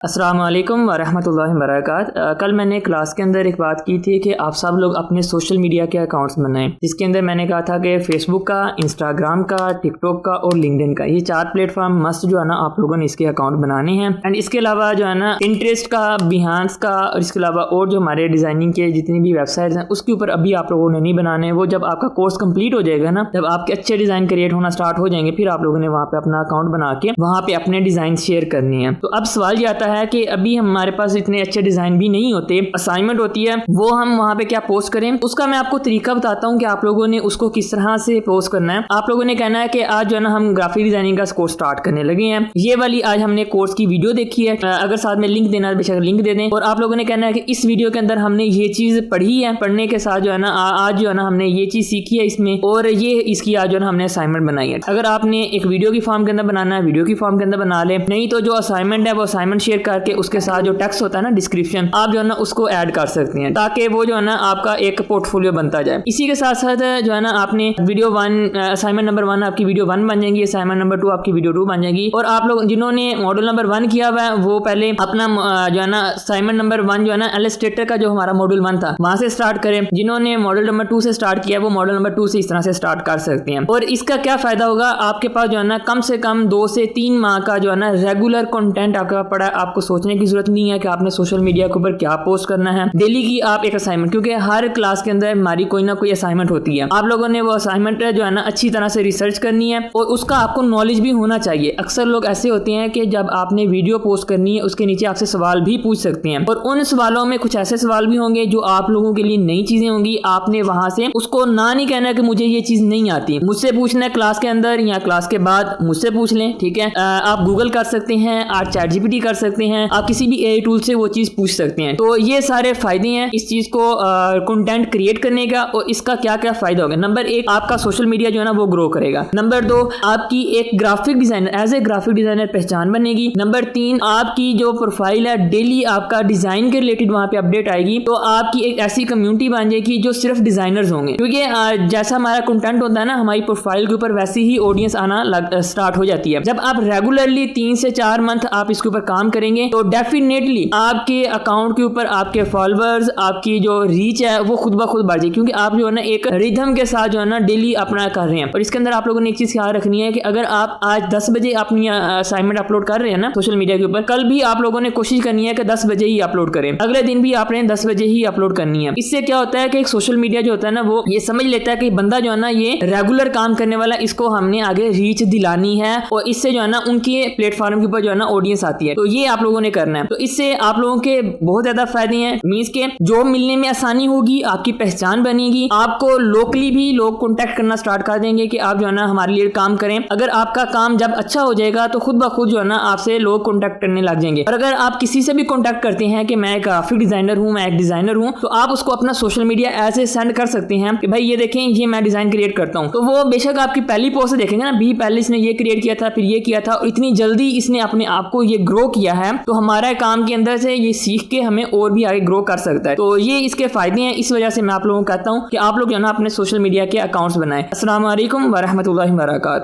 अस्सलाम वालेकुम वरहमतुल्लाहि वबरकातुहू। कल मैंने क्लास के अंदर एक बात की थी कि आप सब लोग अपने सोशल मीडिया के अकाउंट्स बनाएं, जिसके अंदर मैंने कहा था कि फेसबुक का, इंस्टाग्राम का, टिकटॉक का और लिंक्डइन का, ये 4 प्लेटफॉर्म मस्ट जो है ना आप लोगों ने इसके अकाउंट बनाने हैं। एंड इसके अलावा जो है ना इंटरेस्ट का, बिहांस का और इसके अलावा और जो हमारे डिज़ाइनिंग के जितनी भी वेबसाइट्स हैं उसके ऊपर अभी आप लोगों ने नहीं बनाने। वो जब आपका कोर्स कंप्लीट हो जाएगा ना, जब आपके अच्छे डिज़ाइन क्रिएट होना स्टार्ट हो जाएंगे, फिर आप लोगों ने वहाँ पे अपना अकाउंट बना के वहाँ पे अपने डिज़ाइन शेयर करनी है। तो अब सवाल ये आता है कि अभी हमारे पास इतने अच्छे डिजाइन भी नहीं होते, असाइनमेंट होती है, वो हम वहां पे क्या पोस्ट करें। उसका मैं आपको तरीका बताता हूं कि आप लोगों ने उसको किस तरह से पोस्ट करना है। आप लोगों ने कहना है कि आज जो है ना हम ग्राफिक डिजाइनिंग का कोर्स स्टार्ट करने लगे हैं, ये वाली आज हमने कोर्स की वीडियो देखी है, अगर साथ में लिंक देना है बेशक लिंक दे दें। और आप लोगों ने कहना है कि इस वीडियो के अंदर हमने ये चीज पढ़ी है, पढ़ने के साथ जो है ना आज जो है ना हमने ये चीज सीखी है इसमें, और ये इसकी आज जो है ना हमने असाइनमेंट बनाई है। अगर आपने एक वीडियो की फॉर्म के अंदर बनाना है, वीडियो की फॉर्म के अंदर बना ले, नहीं तो जो असाइनमेंट है वो असाइनमेंट शेयर करके उसके साथ जो टेक्स्ट होता है ना डिस्क्रिप्शन, आप जो है ना उसको ऐड कर सकते हैं, ताकि वो जो है ना आपका एक पोर्टफोलियो बनता जाए। इसी के साथ साथ जो है ना आपने वीडियो 1, असाइनमेंट नंबर 1 आपकी वीडियो 1 बन जाएगी, असाइनमेंट नंबर 2 आपकी वीडियो 2 बन जाएगी। और आप लोग जिन्होंने मॉडल नंबर 1 किया हुआ है वो पहले अपना जो है ना असाइनमेंट नंबर 1 जो है ना इलस्ट्रेटर का जो हमारा मॉड्यूल 1 था वहां से स्टार्ट करें। जिन्होंने मॉडल नंबर 2 से स्टार्ट किया वो मॉडल नंबर 2 से इस तरह से स्टार्ट कर सकते हैं। और इसका क्या फायदा होगा, आपके पास जो है ना कम से कम 2 से 3 माह का जो है ना रेगुलर कंटेंट आपके पास पड़ा है। आपको सोचने की जरूरत नहीं है कि आपने सोशल मीडिया के ऊपर क्या पोस्ट करना है। डेली की आप एक असाइनमेंट, क्योंकि हर क्लास के अंदर हमारी कोई ना कोई असाइनमेंट होती है, आप लोगों ने वो असाइनमेंट जो है ना अच्छी तरह से रिसर्च करनी है और उसका आपको नॉलेज भी होना चाहिए। अक्सर लोग ऐसे होते हैं कि जब आपने वीडियो पोस्ट करनी है उसके नीचे आपसे सवाल भी पूछ सकते हैं, और उन सवालों में कुछ ऐसे सवाल भी होंगे जो आप लोगों के लिए नई चीजें होंगी। आपने वहां से उसको ना नहीं कहना कि मुझे ये चीज नहीं आती, मुझसे पूछना है क्लास के अंदर या क्लास के बाद मुझसे पूछ लें, ठीक है। आप गूगल कर सकते हैं, आप चैट जीपीटी कर सकते हैं, आप किसी भी एआई टूल से वो चीज पूछ सकते हैं। तो ये सारे फायदे हैं इस चीज को कंटेंट क्रिएट करने का। और इसका क्या क्या फायदा होगा, नंबर 1 आपका सोशल मीडिया जो है ना वो ग्रो करेगा। नंबर 2 आपकी एक graphic designer, as a graphic designer पहचान बनेगी। नंबर 3 आपकी जो प्रोफाइल है डेली आपका डिजाइन के रिलेटेड वहां पे अपडेट आएगी, तो आपकी एक ऐसी कम्युनिटी बन जाएगी जो सिर्फ डिजाइनर्स होंगे। क्योंकि जैसा हमारा कंटेंट होता है ना हमारी प्रोफाइल के ऊपर, वैसी ही ऑडियंस आना स्टार्ट हो जाती है। जब आप रेगुलरली 3 से 4 मंथ आप इसके ऊपर काम करेंगे तो डेफिनेटली आपके अकाउंट के ऊपर आपके फॉलोअर्स, आपकी जो रीच है वो खुद ब खुद बढ़ जाएगी, क्योंकि आप जो है ना एक रिदम के साथ जो है ना डेली अपना कर रहे हैं। और इसके अंदर आप लोगों ने एक चीज ख्याल रखनी है कि अगर आप आज 10 बजे अपनी असाइनमेंट अपलोड कर रहे हैं ना सोशल मीडिया के ऊपर, कल भी आप लोगों ने कोशिश करनी है कि 10 बजे ही अपलोड करें, अगले दिन भी आपने 10 बजे ही अपलोड करनी है। इससे क्या होता है कि एक सोशल मीडिया जो होता है ना वो ये समझ लेता है कि बंदा जो है ना ये रेगुलर काम करने वाला, इसको हमने आगे रीच दिलानी है, और इससे जो है ना उनके प्लेटफॉर्म के ऊपर जो है ना ऑडियंस आती है। तो ये आप लोगों ने करना है। तो इससे आप लोगों के बहुत ज्यादा फायदे हैं। मींस के जॉब मिलने में आसानी होगी, आपकी पहचान बनेगी, आपको लोकली भी लोग कांटेक्ट करना स्टार्ट कर देंगे कि आप जो है ना हमारे लिए काम करें। अगर आपका काम जब अच्छा हो जाएगा तो खुद ब खुद जो है ना आपसे लोग कांटेक्ट करने लग जाएंगे। और अगर आप किसी से भी कांटेक्ट करते हैं कि मैं एक ग्राफिक डिजाइनर हूं, मैं एक डिजाइनर हूं, तो आप उसको अपना सोशल मीडिया ऐसे सेंड कर सकते हैं कि भाई ये देखें ये मैं डिजाइन क्रिएट करता हूं। तो वो बेशक आपकी पहली पोस्ट देखेंगे ना, भी पहले इसने ये क्रिएट किया था, फिर ये किया था, और इतनी जल्दी इसने अपने आप को ये ग्रो किया है, तो हमारा काम के अंदर से ये सीख के हमें और भी आगे ग्रो कर सकता है। तो ये इसके फायदे हैं। इस वजह से मैं आप लोगों को कहता हूं कि आप लोग जो है ना अपने सोशल मीडिया के अकाउंट्स बनाएं। अस्सलाम वालेकुम वरहमतुल्लाहि वबरकातुहू।